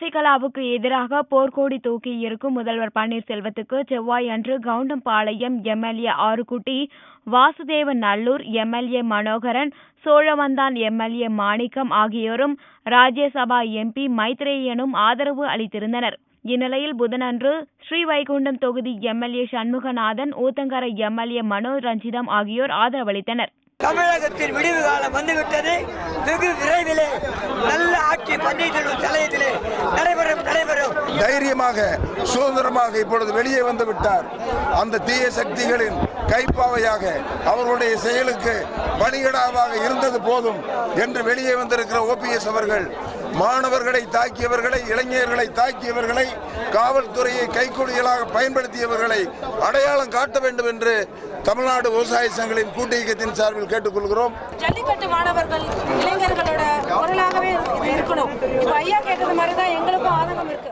சசிகலாவுக்கு எதிராக போர்க்கொடி தூக்கி இருக்கும் முதல்வர் பன்னீர்செல்வத்துக்கு செவ்வாய் அன்று Goundampalayam MLA Arukutty, Vasudevan Nallur MLA Manoharan, Cholavandan MLA மாணிக்கம் ஆகியோரும் ராஜ்யசபா எம்பி மைத்ரேயனும் ஆதரவு அளித்திருந்தனர். இந்நிலையில் புதனன்று ஸ்ரீவைகுண்டம் தொகுதி எம்எல்ஏ சண்முகநாதன், ஊத்தங்கரை எம்எல்ஏ மனோ ரஞ்சிதம் ஆகியோர் ஆதரவளித்தனர். தமிழகத்தில் விடிவு காலம் வந்துவிட்டது. வெகு விரைவிலே நல்ல ஆட்சி பன்னீர்செல்வம் தலையத்திலே நடைபெறும். தைரியமாக சுதந்திரமாக இப்பொழுது வெளியே வந்து விட்டார். அந்த தீய சக்திகளின் கைப்பாவையாக அவர்களுடைய செயலுக்கு பலிகடாவாக இருந்தது போதும் என்று வெளியே வந்திருக்கிற OPS அவர்கள் மாணவர்களை தாக்கியவர்களை, இளைஞர்களை தாக்கியவர்களை, காவல்துறையை கைக்கூலிகளாக பயன்படுத்தியவர்களை அடையாளம் காட்ட வேண்டும் என்று தமிழ்நாடு விவசாய சங்கங்களின் கூட்டு இயக்கத்தின் சார்பில் கேட்டுக்கொள்கிறோம். ஜல்லிக்கட்டு மாணவர்கள் இளைஞர்களோட குரலாகவே இருக்கணும். ஐயா கேட்டது மாதிரி தான் எங்களுக்கும் ஆதங்கம் இருக்கு.